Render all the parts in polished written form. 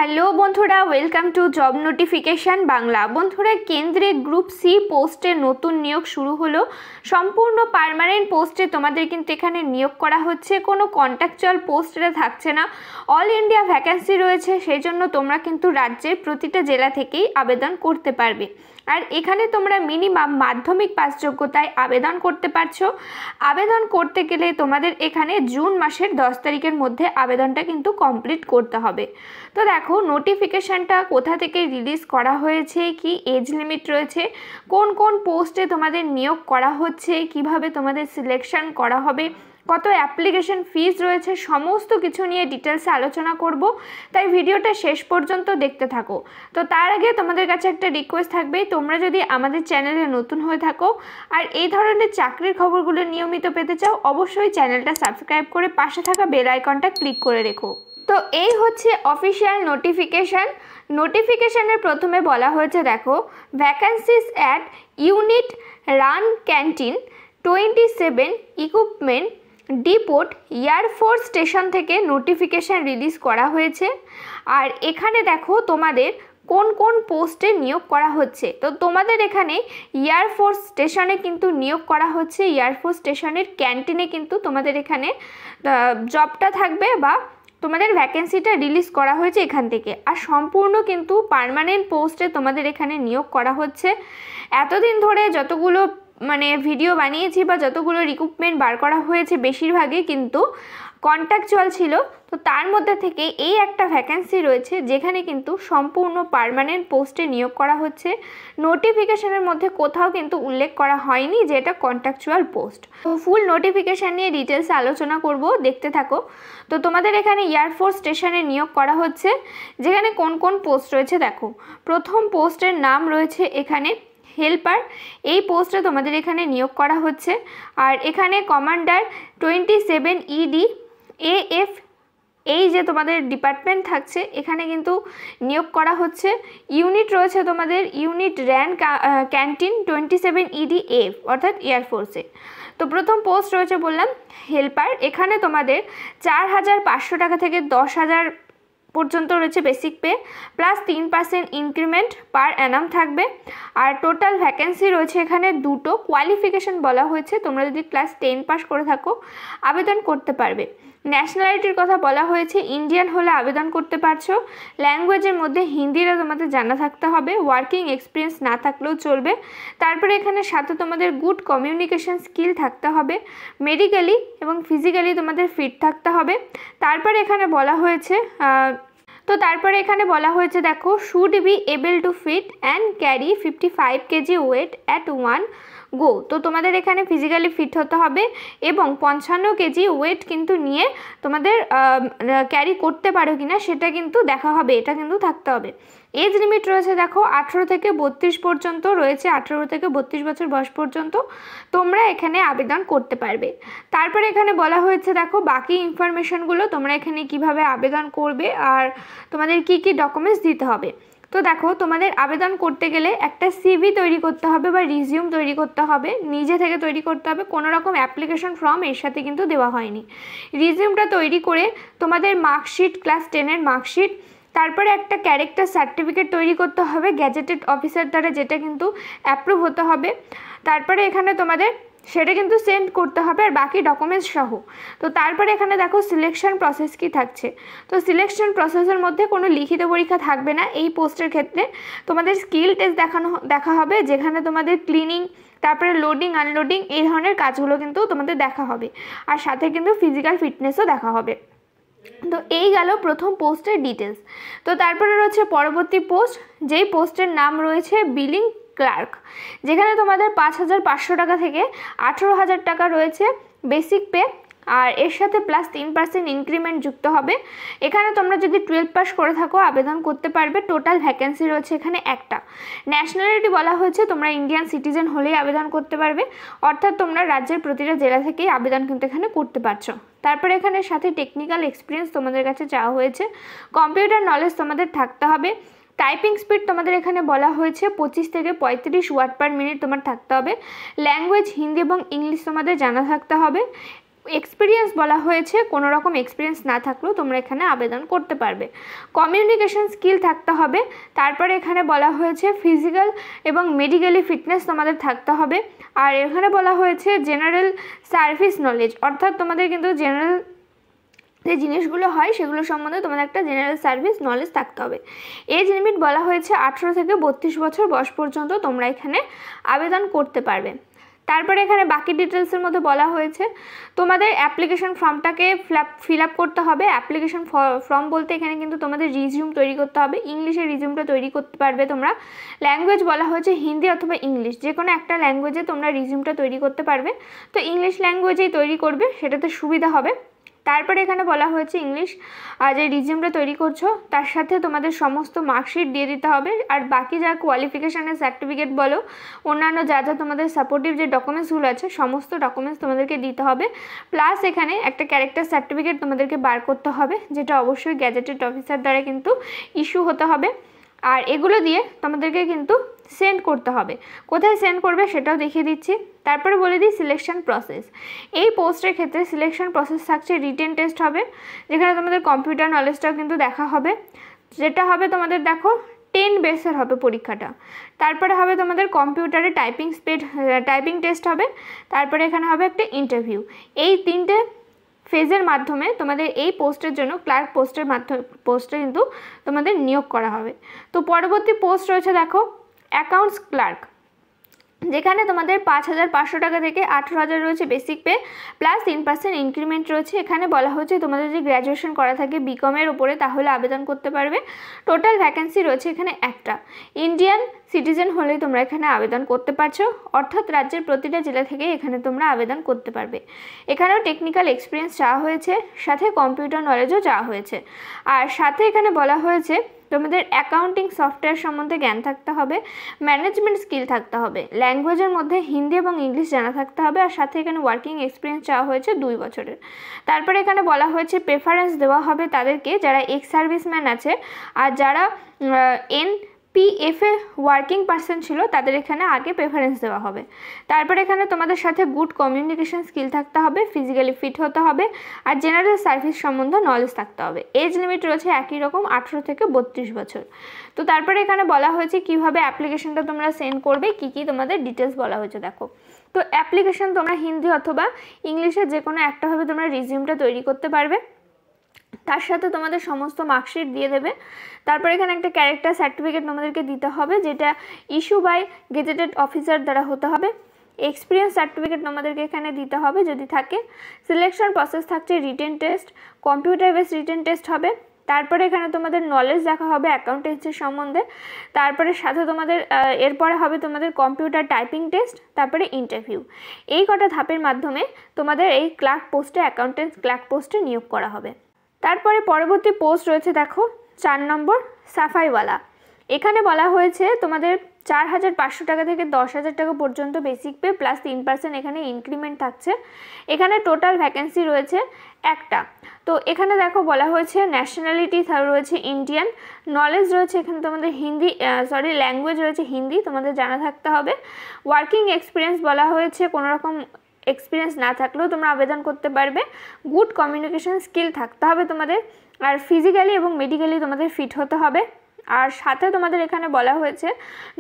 Hello বন্ধুরা, welcome to job notification Bangla. বন্ধুরা, কেন্দ্রে গ্রুপ সি পোস্টে নতুন নিয়োগ শুরু হলো। সম্পূর্ণ পার্মানেন্ট পোস্টে তোমাদের কিন্তু এখানে নিয়োগ করা হচ্ছে, কোনো কন্ট্রাকচুয়াল পোস্ট এটা থাকছে না। অল ইন্ডিয়া ভ্যাকেন্সি রয়েছে, সেই জন্য তোমরা কিন্তু রাজ্যের প্রতিটা জেলা থেকেই আবেদন করতে পারবে। আর এখানে তোমরা মিনিমাম মাধ্যমিক পাস যোগ্যতায় আবেদন করতে পারছো। আবেদন করতে গেলে তোমাদের এখানে জুন মাসের 10 তারিখের মধ্যে আবেদনটা কিন্তু কমপ্লিট করতে হবে। তো দেখো নোটিফিকেশানটা কোথা থেকে রিলিজ করা হয়েছে, কি এজ লিমিট রয়েছে, কোন কোন পোস্টে তোমাদের নিয়োগ করা হচ্ছে, কিভাবে তোমাদের সিলেকশন করা হবে, কত অ্যাপ্লিকেশন ফিজ রয়েছে, সমস্ত কিছু নিয়ে ডিটেলসে আলোচনা করব। তাই ভিডিওটা শেষ পর্যন্ত দেখতে থাকো। তো তার আগে তোমাদের কাছে একটা রিকোয়েস্ট থাকবে, তোমরা যদি আমাদের চ্যানেলে নতুন হয়ে থাকো আর এই ধরনের চাকরির খবরগুলো নিয়মিত পেতে চাও, অবশ্যই চ্যানেলটা সাবস্ক্রাইব করে পাশে থাকা বেল আইকনটা ক্লিক করে রেখো। তো এই হচ্ছে অফিসিয়াল নোটিফিকেশানের প্রথমে বলা হয়েছে, দেখো, vacancies at unit run canteen 27 equipment depot air force station থেকে নোটিফিকেশান রিলিজ করা হয়েছে। আর এখানে দেখো তোমাদের কোন কোন পোস্টে নিয়োগ করা হচ্ছে। তো তোমাদের এখানে এয়ারফোর্স স্টেশনে কিন্তু নিয়োগ করা হচ্ছে, এয়ারফোর্স স্টেশনের ক্যান্টিনে কিন্তু তোমাদের এখানে জবটা থাকবে বা তোমাদের ভ্যাকেন্সিটা রিলিজ করা হয়েছে এখান থেকে। আর সম্পূর্ণ কিন্তু পার্মানেন্ট পোস্টে তোমাদের এখানে নিয়োগ করা হচ্ছে। এতদিন ধরে যতগুলো ভিডিও বানিয়েছি বা যতগুলো রিক্রুটমেন্ট বার করা হয়েছে বেশিরভাগই কিন্তু কন্ট্রাকচুয়াল ছিল। তো তার মধ্যে থেকে এই একটা ভ্যাকেন্সি রয়েছে যেখানে কিন্তু সম্পূর্ণ পার্মানেন্ট পোস্টে নিয়োগ করা হচ্ছে। নোটিফিকেশানের মধ্যে কোথাও কিন্তু উল্লেখ করা হয়নি যে এটা কন্ট্রাকচুয়াল পোস্ট। তো ফুল নোটিফিকেশান নিয়ে ডিটেলসে আলোচনা করব, দেখতে থাকো। তো তোমাদের এখানে এয়ারফোর্স স্টেশনে নিয়োগ করা হচ্ছে, যেখানে কোন কোন পোস্ট রয়েছে দেখো। প্রথম পোস্টের নাম রয়েছে এখানে হেল্পার। এই পোস্টে তোমাদের এখানে নিয়োগ করা হচ্ছে। আর এখানে কমান্ডার 27 ED AF, এই যে তোমাদের ডিপার্টমেন্ট থাকছে এখানে কিন্তু নিয়োগ করা হচ্ছে। ইউনিট রয়েছে তোমাদের unit ran canteen 27 ED AF, অর্থাৎ এয়ারফোর্সে। তো প্রথম পোস্ট রয়েছে বললাম হেল্পার। এখানে তোমাদের 4,500 টাকা থেকে 10,000 পর্যন্ত রয়েছে বেসিক পে, প্লাস 3% ইনক্রিমেন্ট পার অ্যানাম থাকবে। আর টোটাল ভ্যাকেন্সি রয়েছে এখানে দুটো। কোয়ালিফিকেশন বলা হয়েছে তোমরা যদি ক্লাস 10 পাস করে থাকো আবেদন করতে পারবে। ন্যাশনালিটির কথা বলা হয়েছে, ইন্ডিয়ান হলে আবেদন করতে পারছো। ল্যাঙ্গুয়েজের মধ্যে হিন্দিটা তোমাদের জানা থাকতে হবে, ওয়ার্কিং এক্সপিরিয়েন্স না থাকলেও চলবে। তারপরে এখানে সাথে তোমাদের গুড কমিউনিকেশন স্কিল থাকতে হবে, মেডিকেলি এবং ফিজিক্যালি তোমাদের ফিট থাকতে হবে। তারপরে এখানে বলা হয়েছে দেখো, should be able to fit and carry 55 kg weight at one go. তো তোমাদের এখানে ফিজিক্যালি ফিট হতে হবে এবং 55 kg ওয়েট কিন্তু নিয়ে তোমাদের ক্যারি করতে পারো কিনা সেটা কিন্তু দেখা হবে, এটা কিন্তু থাকতে হবে। এজ লিমিট রয়েছে দেখো 18 থেকে 32 পর্যন্ত রয়েছে, 18 থেকে 32 বছর বয়স পর্যন্ত তোমরা এখানে আবেদন করতে পারবে। তারপরে এখানে বলা হয়েছে দেখো বাকি ইনফরমেশনগুলো, তোমরা এখানে কিভাবে আবেদন করবে আর তোমাদের কি কি ডকুমেন্টস দিতে হবে। তো দেখো তোমাদের আবেদন করতে গেলে একটা CV তৈরি করতে হবে বা রিজিউম তৈরি করতে হবে, নিজে থেকে তৈরি করতে হবে, কোনো রকম অ্যাপ্লিকেশন ফর্ম এর সাথে কিন্তু দেওয়া হয়নি। রিজিউমটা তৈরি করে তোমাদের মার্কশিট, ক্লাস 10-এর মার্কশিট, তারপরে একটা ক্যারেক্টার সার্টিফিকেট তৈরি করতে হবে গ্যাজেটেড অফিসার দ্বারা, যেটা কিন্তু অ্যাপ্রুভ হতে হবে। তারপরে এখানে তোমাদের সেটা কিন্তু সেন্ড করতে হবে আর বাকি ডকুমেন্টস সহ। তো তারপরে এখানে দেখো সিলেকশন প্রসেস কি থাকছে। তো সিলেকশন প্রসেসের মধ্যে কোনো লিখিত পরীক্ষা থাকবে না এই পোস্টের ক্ষেত্রে। তোমাদের স্কিল টেস্ট দেখা হবে, যেখানে তোমাদের ক্লিনিং, তারপরে লোডিং আনলোডিং এই ধরনের কাজগুলো কিন্তু তোমাদের দেখা হবে। আর সাথে কিন্তু ফিজিক্যাল ফিটনেসও দেখা হবে। তো এই গেল প্রথম পোস্টের ডিটেলস। তো তারপরে রয়েছে পরবর্তী পোস্ট, যেই পোস্টের নাম রয়েছে বিলিং ক্লার্ক, যেখানে তোমাদের 5,500 টাকা থেকে 18,000 টাকা রয়েছে বেসিক পে, আর এর সাথে প্লাস 3% ইনক্রিমেন্ট যুক্ত হবে। এখানে তোমরা যদি 12 পাস করে থাকো আবেদন করতে পারবে। টোটাল ভ্যাকেন্সি রয়েছে এখানে একটা। ন্যাশনালিটি বলা হয়েছে তোমরা ইন্ডিয়ান সিটিজেন হলেই আবেদন করতে পারবে, অর্থাৎ তোমরা রাজ্যের প্রতিটা জেলা থেকেই আবেদন কিন্তু এখানে করতে পারছো। তারপরে এখানে সাথে টেকনিক্যাল এক্সপিরিয়েন্স তোমাদের কাছে চাওয়া হয়েছে, কম্পিউটার নলেজ তোমাদের থাকতে হবে। টাইপিং স্পিড তোমাদের এখানে বলা হয়েছে 25 থেকে 35 ওয়ার্ড পার মিনিট তোমার থাকতে হবে। ল্যাঙ্গুয়েজ হিন্দি এবং ইংলিশ তোমাদের জানা থাকতে হবে। এক্সপিরিয়েন্স বলা হয়েছে, কোনো রকম এক্সপিরিয়েন্স না থাকলেও তোমরা এখানে আবেদন করতে পারবে। কমিউনিকেশন স্কিল থাকতে হবে। তারপরে এখানে বলা হয়েছে ফিজিক্যাল এবং মেডিকেলি ফিটনেস তোমাদের থাকতে হবে। আর এখানে বলা হয়েছে জেনারেল সার্ভিস নলেজ, অর্থাৎ তোমাদের কিন্তু জেনারেল যে জিনিসগুলো হয় সেগুলো সম্বন্ধে তোমাদের একটা জেনারেল সার্ভিস নলেজ থাকতে হবে। এজ লিমিট বলা হয়েছে 18 থেকে 32 বছর বয়স পর্যন্ত তোমরা এখানে আবেদন করতে পারবে। তারপরে এখানে বাকি ডিটেলসের মধ্যে বলা হয়েছে তোমাদের অ্যাপ্লিকেশন ফর্মটাকে ফিল আপ করতে হবে। অ্যাপ্লিকেশন ফর্ম বলতে এখানে কিন্তু তোমাদের রিজিউম তৈরি করতে হবে, ইংলিশে রিজিউমটা তৈরি করতে পারবে তোমরা। ল্যাঙ্গুয়েজ বলা হয়েছে হিন্দি অথবা ইংলিশ, যে কোনো একটা ল্যাঙ্গুয়েজে তোমরা রিজিউমটা তৈরি করতে পারবে। তো ইংলিশ ল্যাঙ্গুয়েজেই তৈরি করবে, সেটাতে সুবিধা হবে। তারপরে এখানে বলা হয়েছে ইংলিশ যে রিজিউমটা তৈরি করছো তার সাথে তোমাদের সমস্ত মার্কশিট দিয়ে দিতে হবে। আর বাকি যা কোয়ালিফিকেশানের সার্টিফিকেট বলো, অন্যান্য যা যা তোমাদের সাপোর্টিভ যে ডকুমেন্টসগুলো আছে সমস্ত ডকুমেন্টস তোমাদেরকে দিতে হবে। প্লাস এখানে একটা ক্যারেক্টার সার্টিফিকেট তোমাদেরকে বার করতে হবে, যেটা অবশ্যই গ্যাজেটেড অফিসার দ্বারা কিন্তু ইস্যু হতে হবে। আর এগুলো দিয়ে তোমাদেরকে কিন্তু সেন্ড করতে হবে। কোথায় সেন্ড করবে সেটাও দেখিয়ে দিচ্ছি। তারপরে বলে দিই সিলেকশন প্রসেস। এই পোস্টের ক্ষেত্রে সিলেকশন প্রসেস থাকছে রিটেন টেস্ট হবে, যেখানে তোমাদের কম্পিউটার নলেজটাও কিন্তু দেখা হবে। যেটা হবে তোমাদের দেখো 10 বেসের হবে পরীক্ষাটা। তারপরে হবে তোমাদের কম্পিউটারে টাইপিং টেস্ট হবে। তারপরে এখানে হবে একটা ইন্টারভিউ। এই 3টে ফেজের মাধ্যমে তোমাদের এই পোস্টের জন্য ক্লার্ক পোস্টে কিন্তু তোমাদের নিয়োগ করা হবে। তো পরবর্তী পোস্ট রয়েছে দেখো অ্যাকাউন্টস ক্লার্ক, যেখানে তোমাদের 5,500 টাকা থেকে 18,000 রয়েছে বেসিক পে, প্লাস 3% ইনক্রিমেন্ট রয়েছে। এখানে বলা হচ্ছে তোমাদের যে গ্র্যাজুয়েশন করা থাকে বিকমের ওপরে তাহলে আবেদন করতে পারবে। টোটাল ভ্যাকেন্সি রয়েছে এখানে একটা। ইন্ডিয়ান সিটিজেন হলেই তোমরা এখানে আবেদন করতে পারছো, অর্থাৎ রাজ্যের প্রতিটা জেলা থেকে এখানে তোমরা আবেদন করতে পারবে। এখানেও টেকনিক্যাল এক্সপিরিয়েন্স চাওয়া হয়েছে, সাথে কম্পিউটার নলেজও চাওয়া হয়েছে। আর সাথে এখানে বলা হয়েছে তোমাদের অ্যাকাউন্টিং সফটওয়্যার সম্বন্ধে জ্ঞান থাকতে হবে, ম্যানেজমেন্ট স্কিল থাকতে হবে, ল্যাঙ্গুয়েজের মধ্যে হিন্দি এবং ইংলিশ জানা থাকতে হবে। আর সাথে এখানে ওয়ার্কিং এক্সপিরিয়েন্স চাওয়া হয়েছে 2 বছরের। তারপরে এখানে বলা হয়েছে প্রেফারেন্স দেওয়া হবে তাদেরকে যারা এক্স সার্ভিসম্যান আছে আর যারা NPF-এ ওয়ার্কিং পারসন ছিল, তাদের এখানে আগে প্রেফারেন্স দেওয়া হবে। তারপরে এখানে তোমাদের সাথে গুড কমিউনিকেশন স্কিল থাকতে হবে, ফিজিক্যালি ফিট হতে হবে, আর জেনারেল সার্ভিস সম্বন্ধে নলেজ থাকতে হবে। এজ লিমিট রয়েছে একই রকম 18 থেকে 32 বছর। তো তারপরে এখানে বলা হয়েছে কিভাবে অ্যাপ্লিকেশনটা তোমরা সেন্ড করবে, কি তোমাদের ডিটেলস বলা হয়েছে দেখো। তো অ্যাপ্লিকেশন তোমরা হিন্দি অথবা ইংলিশে যে কোনো একটাভাবে তোমরা রিজিউমটা তৈরি করতে পারবে, তার সাথে তোমাদের সমস্ত মার্কশিট দিয়ে দেবে। তারপর এখানে একটা ক্যারেক্টার সার্টিফিকেট তোমাদেরকে দিতে হবে, যেটা ইস্যু বাই গেজেটেড অফিসার দ্বারা হতে হবে। এক্সপিরিয়েন্স সার্টিফিকেট তোমাদেরকে এখানে দিতে হবে যদি থাকে। সিলেকশন প্রসেস থাকছে written test, computer base written test হবে। তারপরে এখানে তোমাদের নলেজ দেখা হবে অ্যাকাউন্টেন্সির সম্বন্ধে। তারপরে সাথে তোমাদের এরপরে হবে তোমাদের কম্পিউটার টাইপিং টেস্ট, তারপরে ইন্টারভিউ। এই কটা ধাপের মাধ্যমে তোমাদের এই ক্লার্ক পোস্টে অ্যাকাউন্টেন্স ক্লার্ক পোস্টে নিয়োগ করা হবে। তারপরে পরবর্তী পোস্ট রয়েছে দেখো 4 নম্বর সাফাইওয়ালা। এখানে বলা হয়েছে তোমাদের 4,500 টাকা থেকে 10,000 টাকা পর্যন্ত বেসিক পে, প্লাস 3% এখানে ইনক্রিমেন্ট থাকছে। এখানে টোটাল ভ্যাকেন্সি রয়েছে একটা। তো এখানে দেখো বলা হয়েছে ন্যাশনালিটি রয়েছে ইন্ডিয়ান, নলেজ রয়েছে এখানে তোমাদের ল্যাঙ্গুয়েজ রয়েছে হিন্দি তোমাদের জানা থাকতে হবে। ওয়ার্কিং এক্সপিরিয়েন্স বলা হয়েছে কোনো রকম এক্সপিরিয়েন্স না থাকলেও তোমরা আবেদন করতে পারবে। গুড কমিউনিকেশন স্কিল থাকতে হবে তোমাদের, আর ফিজিক্যালি এবং মেডিকেলি তোমাদের ফিট হতে হবে। আর সাথে তোমাদের এখানে বলা হয়েছে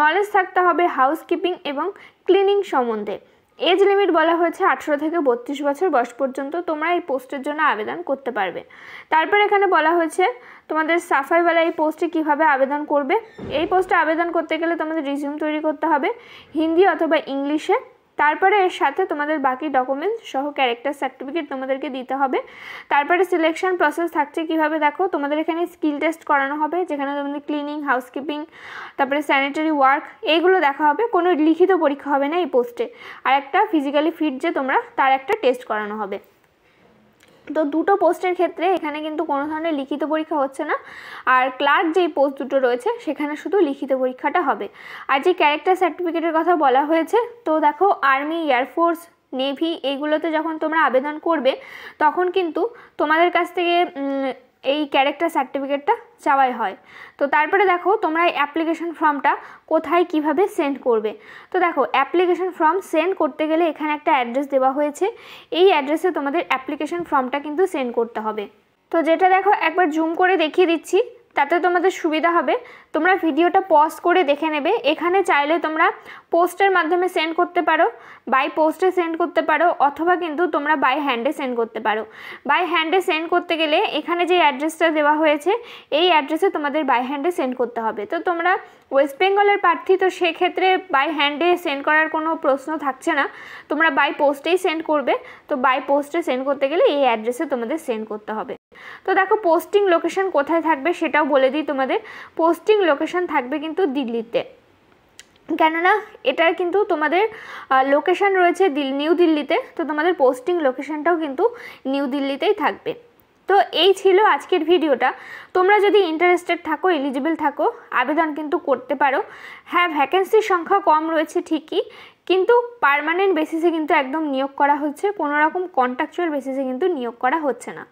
নলেজ থাকতে হবে হাউসকিপিং এবং ক্লিনিং সম্বন্ধে। এজ লিমিট বলা হয়েছে 18 থেকে 32 বছর বয়স পর্যন্ত তোমরা এই পোস্টের জন্য আবেদন করতে পারবে। তারপর এখানে বলা হয়েছে তোমাদের সাফাইওয়ালা এই পোস্টে কীভাবে আবেদন করবে। এই পোস্টে আবেদন করতে গেলে তোমাদের রিজিউম তৈরি করতে হবে হিন্দি অথবা ইংলিশে। তারপরে এর সাথে তোমাদের বাকি ডকুমেন্টস সহ ক্যারেক্টার সার্টিফিকেট তোমাদেরকে দিতে হবে। তারপরে সিলেকশন প্রসেস থাকছে কিভাবে দেখো, তোমাদের এখানে স্কিল টেস্ট করানো হবে, যেখানে তোমাদের ক্লিনিং, হাউসকিপিং, তারপরে স্যানিটারি ওয়ার্ক এইগুলো দেখা হবে। কোনো লিখিত পরীক্ষা হবে না এই পোস্টে, আর একটা ফিজিক্যালি ফিট যে তোমরা তার একটা টেস্ট করানো হবে। তো দুটো পোস্টের ক্ষেত্রে এখানে কিন্তু কোনো ধরনের লিখিত পরীক্ষা হচ্ছে না, আর ক্লার্ক যেই পোস্ট দুটো রয়েছে সেখানে শুধু লিখিত পরীক্ষাটা হবে। আর যে ক্যারেক্টার সার্টিফিকেটের কথা বলা হয়েছে, তো দেখো আর্মি, এয়ারফোর্স, নেভি এইগুলোতে যখন তোমরা আবেদন করবে তখন কিন্তু তোমাদের কাছ থেকে এই ক্যারেক্টার সার্টিফিকেটটা চাওয়াই হয়। তো তারপরে দেখো তোমরা এই অ্যাপ্লিকেশন ফর্মটা কোথায় কিভাবে সেন্ড করবে। তো দেখো অ্যাপ্লিকেশন ফর্ম সেন্ড করতে গেলে এখানে একটা অ্যাড্রেস দেওয়া হয়েছে, এই অ্যাড্রেসে তোমাদের অ্যাপ্লিকেশন ফর্মটা কিন্তু সেন্ড করতে হবে। তো যেটা দেখো একবার জুম করে দেখিয়ে দিচ্ছি, তাতে তোমাদের সুবিধা হবে। তোমরা ভিডিওটা পজ করে দেখে নেবে। এখানে চাইলে তোমরা পোস্টের মাধ্যমে সেন্ড করতে পারো, বাই পোস্টে সেন্ড করতে পারো, অথবা কিন্তু তোমরা বাই হ্যান্ডে সেন্ড করতে পারো। বাই হ্যান্ডে সেন্ড করতে গেলে এখানে যে অ্যাড্রেসটা দেওয়া হয়েছে এই অ্যাড্রেসে তোমাদের বাই হ্যান্ডে সেন্ড করতে হবে। তো তোমরা ওয়েস্ট বেঙ্গলের প্রার্থী, তো সেক্ষেত্রে বাই হ্যান্ডে সেন্ড করার কোনো প্রশ্ন থাকছে না, তোমরা বাই পোস্টেই সেন্ড করবে। তো বাই পোস্টে সেন্ড করতে গেলে এই অ্যাড্রেসে তোমাদের সেন্ড করতে হবে। তো দেখো পোস্টিং লোকেশন কোথায় থাকবে সেটাও বলে দিই তোমাদের। পোস্টিং লোকেশন থাকবে কিন্তু দিল্লিতে, কেননা এটার কিন্তু তোমাদের লোকেশন রয়েছে নিউ দিল্লিতে, তো তোমাদের পোস্টিং লোকেশনটাও কিন্তু নিউ দিল্লিতেই থাকবে। তো এই ছিল আজকের ভিডিওটা। তোমরা যদি ইন্টারেস্টেড থাকো, এলিজিবল থাকো, আবেদন কিন্তু করতে পারো। হ্যাঁ, ভ্যাকেন্সির সংখ্যা কম রয়েছে ঠিকই, কিন্তু পার্মানেন্ট বেসিসে কিন্তু একদম নিয়োগ করা হচ্ছে, কোনো রকম কন্ট্রাকচুয়াল বেসিসে কিন্তু নিয়োগ করা হচ্ছে না।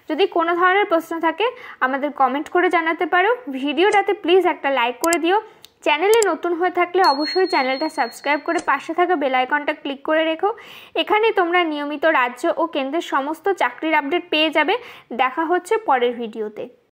যদি কোনো ধরনের প্রশ্ন থাকে আমাদের কমেন্ট করে জানাতে পারো। ভিডিওটাতে প্লিজ একটা লাইক করে দিও। চ্যানেলে নতুন হয়ে থাকলে অবশ্যই চ্যানেলটা সাবস্ক্রাইব করে পাশে থাকা বেল আইকনটা ক্লিক করে রেখো। এখানে তোমরা নিয়মিত রাজ্য ও কেন্দ্রের সমস্ত চাকরির আপডেট পেয়ে যাবে। দেখা হচ্ছে পরের ভিডিওতে।